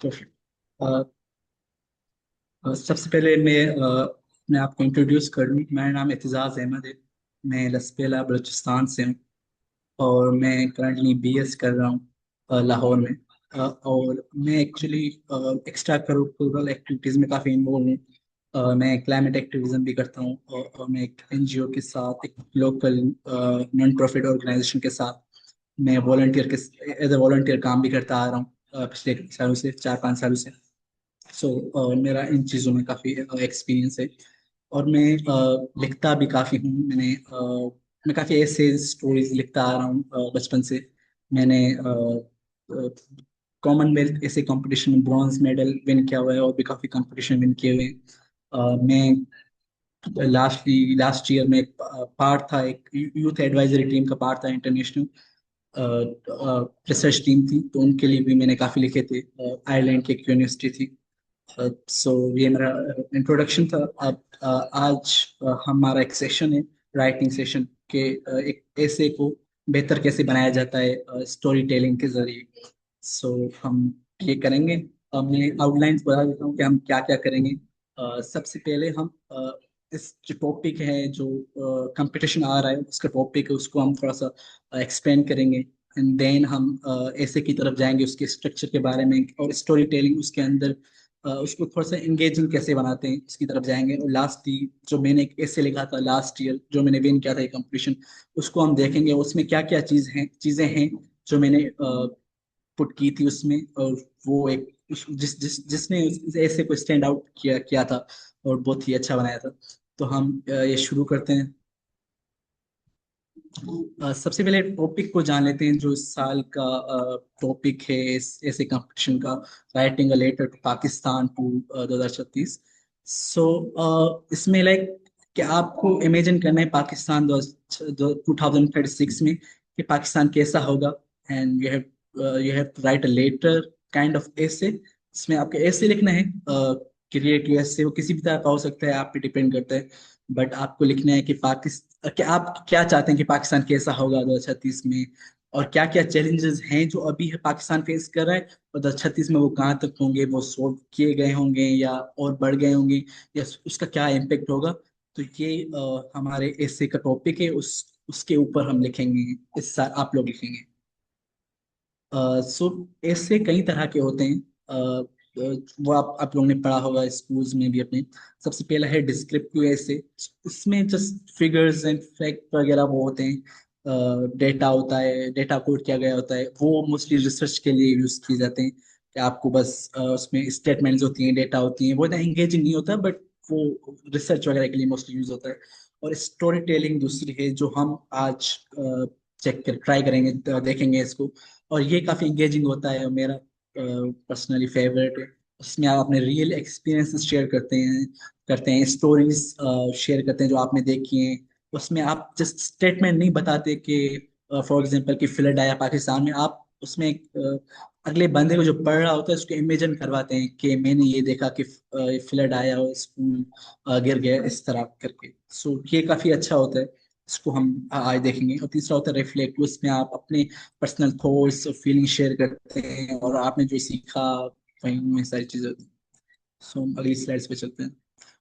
Perfect. सबसे पहले मैं आपको इंट्रोड्यूस कर लूँ। मेरा नाम एतजाज़ अहमद है। मैं लसपेला बलूचिस्तान से हूँ और मैं करंटली बीएस कर रहा हूँ लाहौर में। और मैं एक्चुअली एक्स्ट्रा करिकुलर एक्टिविटीज़ में काफ़ी इन्वॉल्व हूँ। मैं क्लाइमेट एक्टिविज्म भी करता हूँ और मैं एक एनजीओ के साथ, एक लोकल नॉन प्रॉफिट ऑर्गेनाइजेशन के साथ मैं वॉलंटियर के एज ए वॉलंटियर काम भी करता आ रहा हूँ पिछले सालों से, 4-5 सालों से। मेरा इन चीज़ों में काफ़ी एक्सपीरियंस है। और मैं लिखता भी काफ़ी हूँ। मैं काफ़ी ऐसे स्टोरीज लिखता आ रहा हूँ बचपन से। मैंने कॉमनवेल्थ ऐसे कंपटीशन में ब्रॉन्ज मेडल विन किया हुआ है और भी काफ़ी कंपटीशन विन किए हुए हैं। मैं लास्ट ईयर में एक पार्ट था, एक यूथ एडवाइजरी टीम का पार्ट था, इंटरनेशनल रिसर्च टीम थी, तो उनके लिए भी मैंने काफ़ी लिखे थे। आयरलैंड की एक यूनिवर्सिटी थी। सो ये मेरा इंट्रोडक्शन था। अब आज हमारा एक सेशन है, राइटिंग सेशन के एक ऐसे को बेहतर कैसे बनाया जाता है स्टोरी टेलिंग के जरिए। हम ये करेंगे। मैं आउटलाइंस बता देता हूँ कि हम क्या क्या करेंगे। सबसे पहले हम इस जो टॉपिक है, जो कंपटीशन आ रहा है उसका टॉपिक है, उसको हम थोड़ा सा एक्सप्लेन करेंगे। एंड देन हम ऐसे की तरफ जाएंगे, उसके स्ट्रक्चर के बारे में और स्टोरी टेलिंग उसके अंदर उसको थोड़ा सा एंगेजिंग कैसे बनाते हैं इसकी तरफ जाएंगे। और लास्टली जो मैंने एक ऐसे लिखा था लास्ट ईयर, जो मैंने विन किया था कंपटीशन, उसको हम देखेंगे उसमें क्या क्या चीजें हैं जो मैंने पुट की थी उसमें। और वो एक जिसने उस ऐसे को स्टैंड आउट किया किया था और बहुत ही अच्छा बनाया था। तो हम ये शुरू करते हैं। सबसे पहले टॉपिक को जान लेते हैं जो इस साल का टॉपिक है ऐसे कंपटीशन का, writing a letter to Pakistan to 2036। इसमें लाइक कि आपको इमेजिन करना है पाकिस्तान 2036 में कि पाकिस्तान कैसा होगा। And you have to write a letter kind of ऐसे। इसमें आपको ऐसे लिखना है, क्रिएटिव ऐसे, वो किसी भी तरह का हो सकता है, आप पे डिपेंड करता है। बट आपको लिखना है कि पाकिस्तान, कि आप क्या चाहते हैं कि पाकिस्तान कैसा होगा 2036 में, और क्या क्या चैलेंजेस हैं जो अभी है पाकिस्तान फेस कर रहा है, और 2036 में वो कहाँ तक होंगे, वो सॉल्व किए गए होंगे या और बढ़ गए होंगे, या उसका क्या इम्पेक्ट होगा। तो ये हमारे एसे का टॉपिक है, उसके ऊपर हम लिखेंगे। इस साल आप लोग लिखेंगे। सो ऐसे कई तरह के होते हैं। वो आप लोगों ने पढ़ा होगा स्कूल्स में भी अपने। सबसे पहला है डिस्क्रिप्टिव ऐसे। इसमें जस्ट फिगर्स एंड फैक्ट वगैरह वो होते हैं, डेटा होता है, डेटा कोड किया गया होता है, वो मोस्टली रिसर्च के लिए यूज किए जाते हैं। कि आपको बस उसमें स्टेटमेंट्स होती हैं, डेटा होती हैं, वो इतना इंगेजिंग नहीं होता, बट वो रिसर्च वगैरह के लिए मोस्टली यूज होता है। और स्टोरी टेलिंग दूसरी है जो हम आज चेक कर ट्राई करेंगे, देखेंगे इसको। और ये काफी एंगेजिंग होता है और मेरा पर्सनली फेवरेट है। उसमें आप अपने रियल एक्सपीरियंसेस शेयर करते हैं स्टोरीज शेयर करते हैं जो आपने देखी हैं। उसमें आप जस्ट स्टेटमेंट नहीं बताते कि फॉर एग्जांपल कि फ्लड आया पाकिस्तान में। आप उसमें अगले बंदे को जो पढ़ रहा होता है उसको इमेजिन करवाते हैं कि मैंने ये देखा कि फ्लड आया और स्कूल गिर गया, इस तरह करके। ये काफी अच्छा होता है। इसको हम आज देखेंगे। और तीसरा होता है रिफ्लेक्ट। उसमें आप अपने पर्सनल थॉट्स और फीलिंग शेयर करते हैं और आपने जो सीखा वही में सारी चीजें होती हैं। अगली स्लाइड्स पे चलते हैं।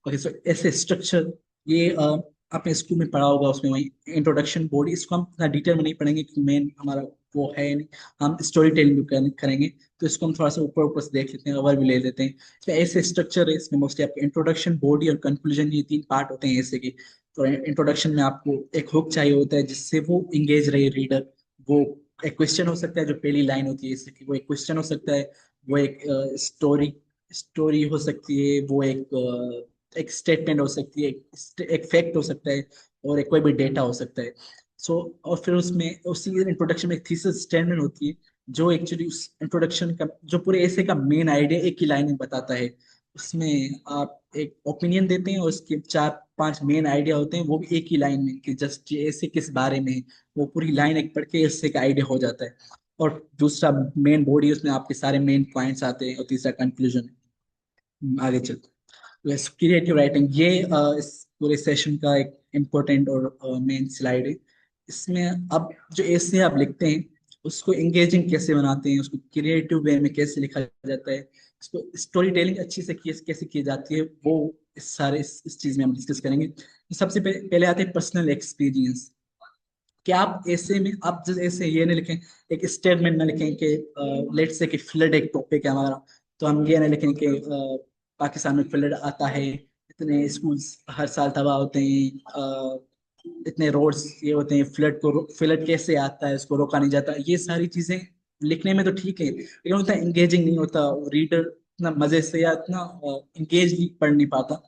ओके, सो ऐसे स्ट्रक्चर, ये आपने स्कूल में पढ़ा होगा, उसमें वही इंट्रोडक्शन बॉडी। इसको हम इतना डिटेल में नहीं पढ़ेंगे क्योंकि मेन हमारा वो है नहीं। हम स्टोरी टेलिंग भी करेंगे, तो इसको हम थोड़ा सा ऊपर ऊपर से देख लेते हैं, ओवर भी ले लेते हैं। इसमें ऐसे स्ट्रक्चर है, इसमें मोस्टली आपके इंट्रोडक्शन, बॉडी और कंक्लूजन, ये 3 पार्ट होते हैं ऐसे की। तो इंट्रोडक्शन में आपको एक हुक चाहिए होता है जिससे वो इंगेज रहे रीडर। वो एक क्वेश्चन हो सकता है, जो पहली लाइन होती है इससे, कि वो एक क्वेश्चन हो सकता है, वो एक स्टोरी स्टोरी हो सकती है, वो एक स्टेटमेंट हो सकती है, एक फैक्ट हो सकता है, और एक कोई भी डेटा हो सकता है। और फिर उसमें उसी इंट्रोडक्शन में एक थीसिस स्टेटमेंट होती है, जो एक्चुअली उस इंट्रोडक्शन का, जो पूरे ऐसे का मेन आइडिया एक ही लाइन में बताता है। उसमें आप एक ओपिनियन देते हैं और उसके 4-5 मेन आइडिया होते हैं, वो भी एक ही लाइन में, कि जस्ट ये ऐसे किस बारे में है। वो पूरी लाइन एक पढ़ के ऐसे का आइडिया हो जाता है। और दूसरा मेन बॉडी, उसमें आपके सारे मेन पॉइंट्स आते हैं। और तीसरा कंक्लूजन। आगे चलते हैं। क्रिएटिव राइटिंग, ये इस पूरे सेशन का एक इम्पोर्टेंट और मेन स्लाइड है। इसमें अब जो ऐसे आप लिखते हैं, उसको एंगेजिंग कैसे बनाते हैं, उसको क्रिएटिव वे में कैसे लिखा जाता है, उसको स्टोरी टेलिंग अच्छी से कैसे की जाती है, वो इस चीज में हम डिस्कस करेंगे। सबसे पहले आते हैं पर्सनल एक्सपीरियंस। कि आप ऐसे में आप जैसे ऐसे ये नहीं लिखें, एक स्टेटमेंट ना लिखें कि लेट्स से कि फ्लड एक टॉपिक है हमारा, तो हम ये ना लिखें कि पाकिस्तान में फ्लड आता है, इतने स्कूल्स हर साल तबाह होते हैं, इतने रोड्स ये होते हैं, फ्लड कैसे आता है, उसको रोका नहीं जाता, ये सारी चीजें लिखने में तो ठीक है, लेकिन उतना एंगेजिंग नहीं होता, रीडर इतना मजे से या इतना एंगेज पढ़ नहीं पाता।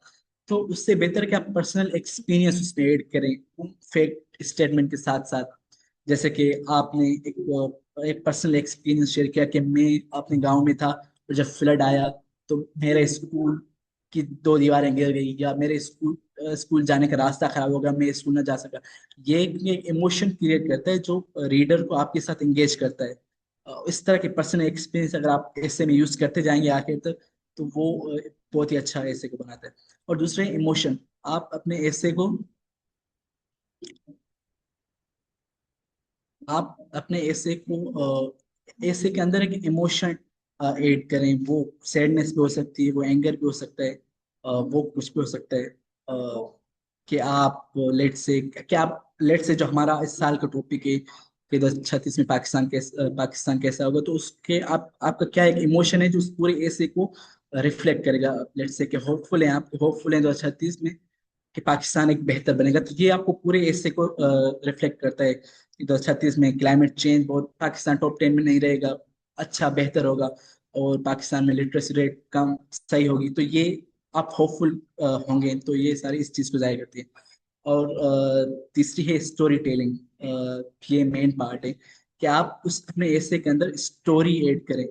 तो उससे बेहतर कि आप पर्सनल एक्सपीरियंस उसमें ऐड करें फैक्ट स्टेटमेंट के साथ साथ। जैसे कि आपने एक पर्सनल एक्सपीरियंस शेयर किया कि मैं अपने गांव में था और जब फ्लड आया तो मेरे स्कूल की दो दीवारें गिर गई, या मेरे स्कूल जाने का रास्ता खराब हो गया, मैं स्कूल ना जा सका। ये एक इमोशन क्रिएट करता है जो रीडर को आपके साथ एंगेज करता है। इस तरह के पर्सनल एक्सपीरियंस अगर आप ऐसे में यूज करते जाएंगे आखिर तक, तो वो बहुत ही अच्छा ऐसे को बनाता है। और दूसरे इमोशन, आप अपने ऐसे को आप अपने ऐसे के अंदर एक इमोशन ऐड करें। वो सैडनेस भी हो सकती है, वो एंगर भी हो सकता है, वो कुछ भी हो सकता है। कि आप लेट से जो हमारा इस साल का टॉपिक है कि 2036 में पाकिस्तान कैसा होगा, तो उसके आपका क्या एक इमोशन है जो उस पूरे ऐसे को रिफ्लेक्ट करेगा। लेट से कि होपफुल है, आप होपफुल हैं 2036 में कि पाकिस्तान एक बेहतर बनेगा, तो ये आपको पूरे एसे को रिफ्लेक्ट करता है कि 2036 में क्लाइमेट चेंज बहुत, पाकिस्तान टॉप 10 में नहीं रहेगा, अच्छा बेहतर होगा, और पाकिस्तान में लिटरेसी रेट कम सही होगी, तो ये आप होपफुल होंगे, तो ये सारी इस चीज को जाहिर करती है। और तीसरी है स्टोरी टेलिंग। ये मेन पार्ट है कि आप उस अपने एसे के अंदर स्टोरी ऐड करें।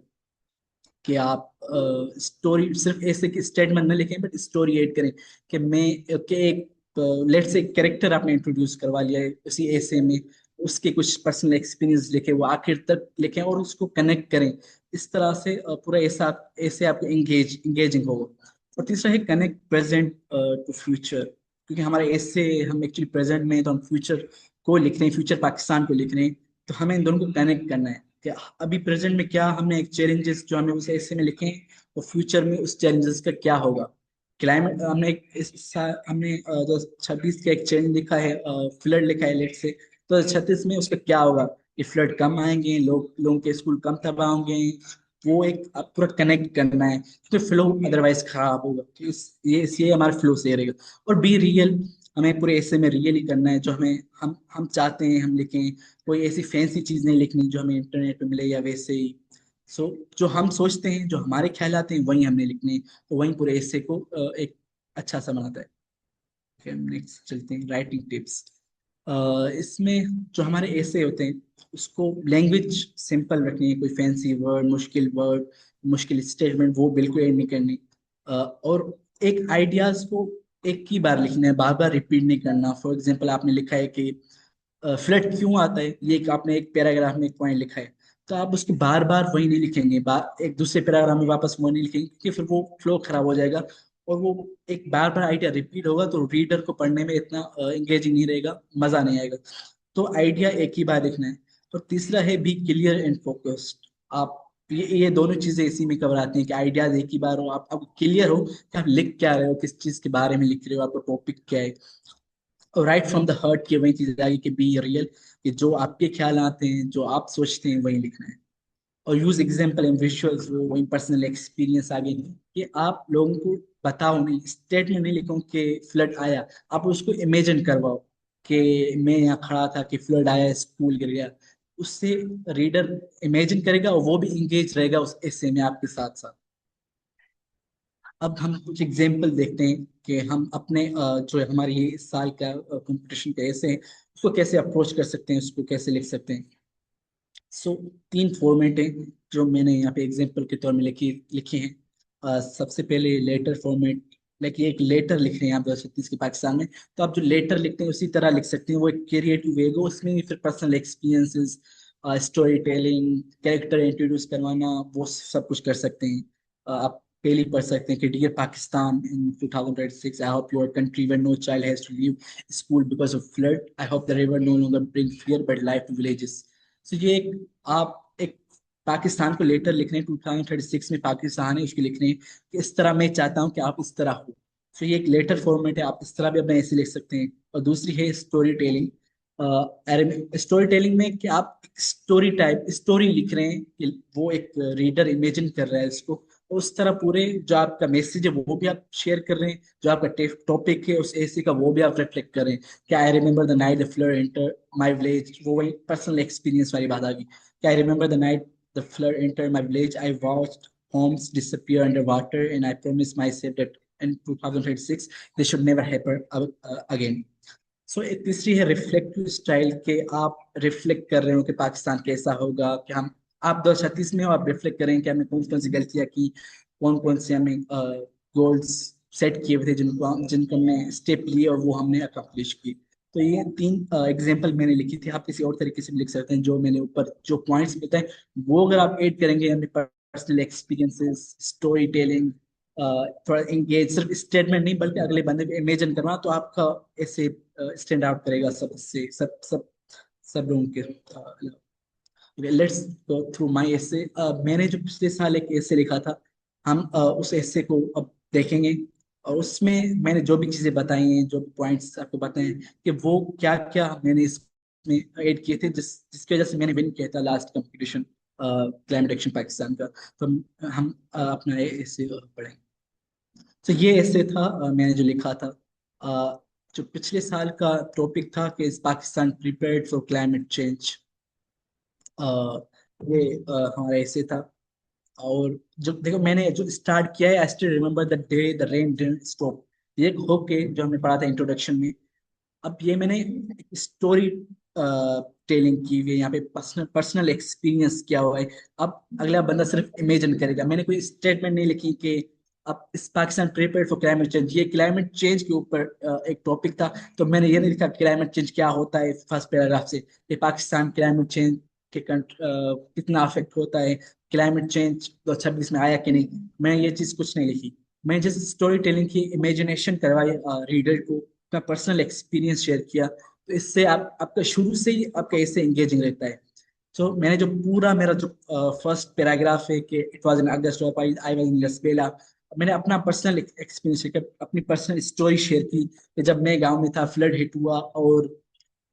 कि आप स्टोरी सिर्फ ऐसे कि स्टेटमेंट न लिखें, बट स्टोरी ऐड करें कि मैं कि एक लेट से कैरेक्टर आपने इंट्रोड्यूस करवा लिया है उसी ऐसे में, उसके कुछ पर्सनल एक्सपीरियंस लिखे, वो आखिर तक लिखें और उसको कनेक्ट करें। इस तरह से पूरा ऐसा ऐसे आपको एंगेजिंग होगा। और तीसरा है कनेक्ट प्रेजेंट टू फ्यूचर। क्योंकि हमारे ऐसे हम एक्चुअली प्रेजेंट में हैं, तो हम फ्यूचर को लिख रहे हैं, फ्यूचर पाकिस्तान को लिख रहे हैं, तो हमें इन दोनों को कनेक्ट करना है कि अभी प्रेजेंट में क्या हमने एक चैलेंजेस जो हमें उस ऐसे में लिखे हैं, और फ्यूचर में उस चैलेंजेस का क्या होगा। क्लाइमेट हमने एक हमने 2026 का एक चैलेंज लिखा है, फ्लड लिखा है लेट से, तो 2036 में उसका क्या होगा कि फ्लड कम आएंगे, लोगों के स्कूल कम तबाह होंगे। वो एक आप पूरा कनेक्ट करना है, तो फ्लो अदरवाइज खराब होगा, तो ये हमारा फ्लो सही रहेगा। और बी रियल, हमें पूरे ऐसे में रियल ही करना है जो हम चाहते हैं हम लिखें। कोई ऐसी फैंसी चीज नहीं लिखनी जो हमें इंटरनेट पे मिले या वैसे ही। जो हम सोचते हैं, जो हमारे ख्याल आते हैं, वही हमने लिखने हैं, तो वही पूरे ऐसे को एक अच्छा सा बनाता है। फिर हम नेक्स्ट चलते हैं राइटिंग टिप्स। इसमें जो हमारे ऐसे होते हैं, उसको लैंग्वेज सिंपल रखनी है, कोई फैंसी वर्ड, मुश्किल स्टेटमेंट वो बिल्कुल ऐड नहीं करनी। और एक आइडियाज को एक ही बार लिखना है, बार बार रिपीट नहीं करना। फॉर एग्जांपल आपने लिखा है कि फ्लड क्यों आता है, ये एक आपने एक पैराग्राफ में एक पॉइंट लिखा है, तो आप उसके बार बार वही नहीं लिखेंगे, बार एक दूसरे पैराग्राफ में वापस वो नहीं लिखेंगे, क्योंकि फिर वो फ्लो खराब हो जाएगा। और वो एक बार बार आइडिया रिपीट होगा, तो रीडर को पढ़ने में इतना एंगेजिंग नहीं रहेगा, मजा नहीं आएगा। तो आइडिया एक ही बार लिखना है। और तीसरा है बी क्लियर एंड फोकस्ड। आप ये दोनों चीजें इसी में कवर आती हैं कि आइडियाज एक ही बार हो, आप क्लियर हो कि आप लिख क्या रहे हो, किस चीज के बारे में लिख रहे हो, आपका टॉपिक क्या है। और राइट फ्रॉम द हर्ट की वही चीज आगे कि बी रियल, कि जो आपके ख्याल आते हैं, जो आप सोचते हैं, वही लिखना है। और यूज एग्जाम्पल एंड विजुअल्स, वही पर्सनल एक्सपीरियंस आगे कि आप लोगों को बताओ, नहीं स्टेटमेंट नहीं लिखो कि फ्लड आया, आप उसको इमेजिन करवाओ कि मैं यहाँ खड़ा था कि फ्लड आया, स्कूल गिर गया। उससे रीडर इमेजिन करेगा और वो भी इंगेज रहेगा उस ऐसे में आपके साथ साथ। अब हम कुछ एग्जाम्पल देखते हैं कि हम अपने जो हमारे ये इस साल का कंपटीशन कैसे है, उसको कैसे अप्रोच कर सकते हैं, उसको कैसे लिख सकते हैं। सो तीन फॉर्मेट हैं जो मैंने यहाँ पे एग्जाम्पल के तौर में लिखे हैं। सबसे पहले लेटर फॉर्मेट। लाइक ये एक लेटर लिख रहे हैं आप 2036 के पाकिस्तान में, तो आप जो लेटर लिखते हैं उसी तरह लिख सकते हैं, वो एक क्रिएटिव वे हो, उसमें भी फिर personal experiences, story telling, character introduce करवाना, वो सब कुछ कर सकते हैं। आप पहले ही पढ़ सकते हैं कि dear Pakistan in 2036 I hope your country where no child has to leave school because of flood, I hope the river no longer bring fear but life to villages. So ये एक आप एक पाकिस्तान को लेटर लिख रहे हैं 2036 में पाकिस्तान है उसके लिख रहे हैं कि इस तरह मैं चाहता हूँ कि आप इस तरह हो। सो ये एक लेटर फॉर्मेट है, आप इस तरह भी अपना ऐसे लिख सकते हैं। और दूसरी है स्टोरी टेलिंग। स्टोरी टेलिंग में कि आप स्टोरी टाइप स्टोरी लिख रहे हैं कि वो एक रीडर इमेजिन कर रहा है इसको, और उस तरह पूरे जो आपका मैसेज है वो भी आप शेयर कर रहे हैं, जो आपका टॉपिक है उस ऐसे का वो भी आप रिफ्लेक्ट कर रहे हैं। क्या I remember the night the flood enter my village, वो वही पर्सनल एक्सपीरियंस वाली बात आ गई। क्या I remember the night the flood enter my village, I watched homes disappear underwater and I promised myself that in 2036 this should never happen again. सो एक तीसरी है reflective style के आप रिफ्लेक्ट कर रहे हो कि पाकिस्तान कैसा होगा, कि हम आप 2036 में हो, आप रिफ्लेक्ट करें कि हमने कौन कौन सी गलतियां की, कौन कौन से हमें गोल्स सेट किए हुए थे जिनको हमने स्टेप लिए और वो हमने अकम्प्लिश की। तो ये तीन एग्जांपल मैंने लिखी थी, आप किसी और तरीके से भी लिख सकते हैं। जो मैंने ऊपर जो पॉइंट्स बताए वो अगर आप ऐड करेंगे अपने पर्सनल एक्सपीरियंसेस, स्टोरी टेलिंग, थोड़ा एंगेज, सिर्फ स्टेटमेंट नहीं बल्कि अगले बंदे को इमेजिन करना, तो आपका ऐसे स्टैंड आउट करेगा सबसे सब सब सब लोगों के। लेट्स गो थ्रू माय एसे। मैंने जो पिछले साल एक एसे लिखा था, हम उस एसे को अब देखेंगे। और उसमें मैंने जो भी चीजें बताई हैं, जो भी पॉइंट्स आपको बताए हैं, कि वो क्या क्या मैंने इसमें ऐड किए थे जिसकी वजह से मैंने विन किया था last competition climate action Pakistan का। तो हम अपना एसे पढ़ेंगे। तो ये ऐसे था मैंने जो लिखा था। जो पिछले साल का टॉपिक था कि is Pakistan prepared for climate change, ये हमारा ऐसे था। और जो देखो मैंने जो स्टार्ट किया है, I still remember the day the rain didn't stop, ये एक होक के जो हमने पढ़ा था इंट्रोडक्शन में। अब ये मैंने स्टोरी टेलिंग की हुई है, यहाँ पे पर्सनल पर्सनल एक्सपीरियंस किया हुआ है। अब अगला बंदा सिर्फ इमेजिन करेगा, मैंने कोई स्टेटमेंट नहीं लिखी कि अब इस Pakistan prepared for climate change, ये क्लाइमेट चेंज के ऊपर एक टॉपिक था। तो मैंने ये नहीं लिखा क्लाइमेट चेंज क्या होता है फर्स्ट पैराग्राफ से, कि पाकिस्तान क्लाइमेट चेंज के कितना अफेक्ट होता है, क्लाइमेट चेंज 2026 में आया कि नहीं। मैंने ये चीज कुछ नहीं लिखी। मैंने जैसे स्टोरी टेलिंग की इमेजिनेशन करवाई रीडर को, अपना पर्सनल एक्सपीरियंस शेयर किया, तो इससे आप आपका शुरू से ही आपका ऐसे एंगेजिंग रहता है। तो मैंने जो पूरा मेरा जो फर्स्ट पैराग्राफ है कि it was in August of I was in Lasbela, मैंने अपना पर्सनल एक्सपीरियंस शेयर किया, अपनी पर्सनल स्टोरी शेयर की कि जब मैं गांव में था फ्लड हिट हुआ और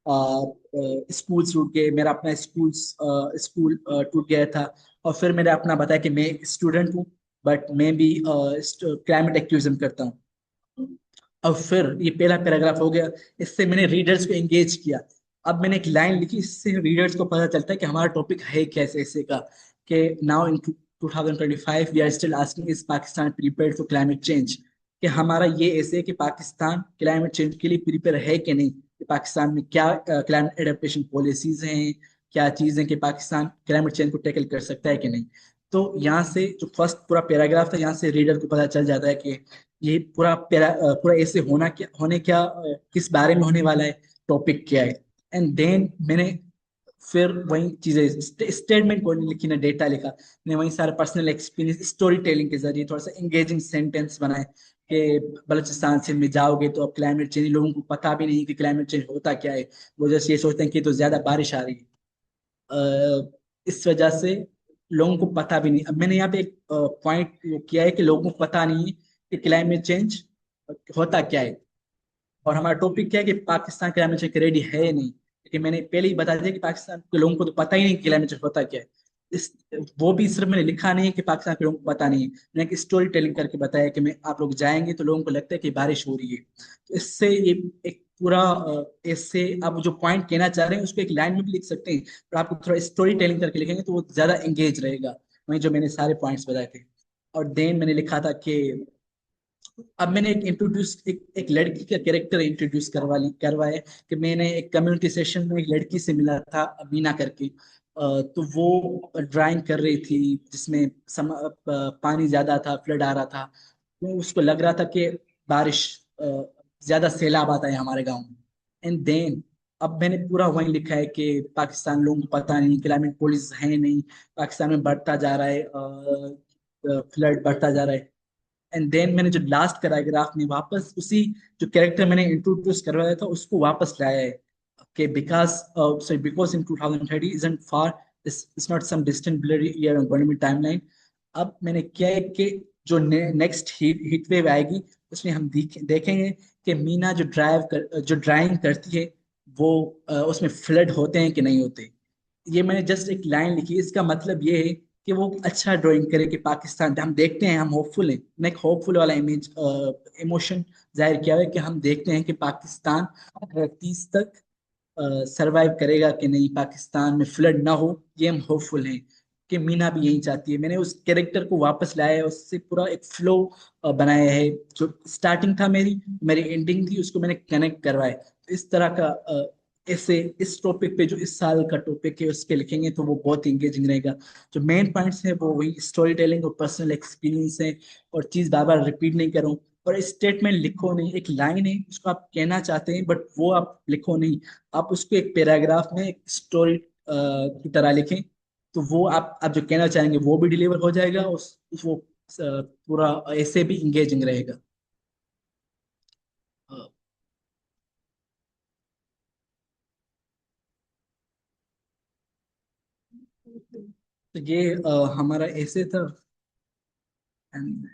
स्कूल टूट गए, मेरा अपना स्कूल टूट गया था। और फिर मैंने अपना बताया कि मैं स्टूडेंट हूँ बट मैं भी क्लाइमेट एक्टिविज्म करता हूँ। और फिर ये पहला पैराग्राफ हो गया, इससे मैंने रीडर्स को एंगेज किया। अब मैंने एक लाइन लिखी, इससे रीडर्स को पता चलता है कि हमारा टॉपिक है कैसे ऐसे का, कि now in 2025 we are still asking is Pakistan prepared for climate change, कि हमारा ये ऐसे है कि पाकिस्तान क्लाइमेट चेंज के लिए प्रिपेयर है कि नहीं, कि पाकिस्तान में क्या क्लाइमेट एडेप्टेशन पॉलिसीज हैं, क्या चीजें कि पाकिस्तान क्लाइमेट चेंज को टैकल कर सकता है कि नहीं। तो यहाँ से जो फर्स्ट पूरा पैराग्राफ था, यहाँ से रीडर को पता चल जाता है कि ये पूरा ऐसे होने क्या किस बारे में होने वाला है, टॉपिक क्या है। एंड देन मैंने फिर वही चीजें स्टेटमेंट को नहीं लिखी ना डेटा लिखा, मैंने वही सारे पर्सनल एक्सपीरियंस स्टोरी टेलिंग के जरिए थोड़ा सा एंगेजिंग सेंटेंस बनाए कि बलूचिस्तान से में जाओगे तो अब क्लाइमेट चेंज, लोगों को पता भी नहीं कि क्लाइमेट चेंज होता क्या है, वो जैसे ये सोचते हैं कि तो ज्यादा बारिश आ रही है। इस वजह से लोगों को पता भी नहीं। अब मैंने यहाँ पे एक पॉइंट वो किया है कि लोगों को पता नहीं है कि क्लाइमेट चेंज होता क्या है, और हमारा टॉपिक क्या है कि पाकिस्तान क्लाइमेट चेंज रेडी है या नहीं। क्योंकि मैंने पहले ही बता दिया कि पाकिस्तान के लोगों को तो पता ही नहीं क्लाइमेट चेंज होता क्या है। इस वो भी सिर्फ मैंने लिखा नहीं है कि पाकिस्तान के लोगों को पता नहीं है, मैंने एक स्टोरी टेलिंग करके बताया कि मैं आप लोग जाएंगे तो लोगों को लगता है कि बारिश हो रही है। तो इससे ये एक पूरा इससे आप जो पॉइंट कहना चाह रहे हैं उसको एक लाइन में भी लिख सकते हैं, पर आपको थोड़ा स्टोरी टेलिंग करके लिखेंगे तो वो ज्यादा एंगेज रहेगा, वही जो मैंने सारे पॉइंट्स बताए थे। और देन मैंने लिखा था कि अब मैंने एक लड़की का कैरेक्टर इंट्रोड्यूस करवाया, कि मैंने एक कम्युनिटी सेशन में एक लड़की से मिला था मीना करके। तो वो ड्राइंग कर रही थी जिसमें पानी ज्यादा था, फ्लड आ रहा था, तो उसको लग रहा था कि बारिश ज्यादा सैलाब आता है हमारे गांव में। एंड देन अब मैंने पूरा वही लिखा है कि पाकिस्तान लोगों को पता नहीं, क्लाइमेट पॉलिसी है नहीं, पाकिस्तान में बढ़ता जा रहा है, फ्लड बढ़ता जा रहा है। एंड देन मैंने जो लास्ट पैराग्राफ में वापस उसी जो कैरेक्टर मैंने इंट्रोड्यूस करवाया था उसको वापस लाया है, कि because in 2030 isn't far, it's not some distant blurry year on government timeline. अब मैंने क्या है कि जो नेक्स्ट हीट वेव आएगी उसमें हम देखेंगे कि मीना जो ड्राइंग करती है वो उसमें फ्लड होते हैं कि नहीं होते। ये मैंने जस्ट एक लाइन लिखी, इसका मतलब ये है कि वो अच्छा ड्राइंग करे कि पाकिस्तान, हम देखते हैं, हम होपफुल हैं, मैं एक होपफुल वाला इमोशन जाहिर किया है कि हम देखते हैं कि पाकिस्तान 30 तक सरवाइव करेगा कि नहीं, पाकिस्तान में फ्लड ना हो, ये हम होपफुल हैं कि मीना भी यही चाहती है। मैंने उस कैरेक्टर को वापस लाया है, उससे पूरा एक फ्लो बनाया है। जो स्टार्टिंग था मेरी मेरी एंडिंग थी, उसको मैंने कनेक्ट करवाया। तो इस तरह का ऐसे इस टॉपिक पे, जो इस साल का टॉपिक है, उस पे लिखेंगे तो वो बहुत इंगेजिंग रहेगा। जो मेन पॉइंट्स है वो वही स्टोरी टेलिंग और पर्सनल एक्सपीरियंस है, और चीज बार बार रिपीट नहीं करूँ। और स्टेटमेंट लिखो नहीं, एक लाइन है उसको आप कहना चाहते हैं बट वो आप लिखो नहीं, आप उसको एक पैराग्राफ में एक स्टोरी की तरह लिखें। तो वो आप जो कहना चाहेंगे वो भी डिलीवर हो जाएगा, वो पूरा ऐसे भी इंगेजिंग रहेगा। अ, तो ये हमारा ऐसे था। एंड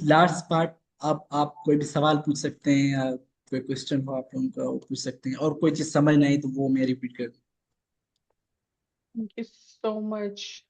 लास्ट पार्ट, आप कोई भी सवाल पूछ सकते हैं, या कोई क्वेश्चन हो आप लोगों का वो पूछ सकते हैं, और कोई चीज समझ नहीं आई तो वो मैं रिपीट कर दूं। Thank you so much.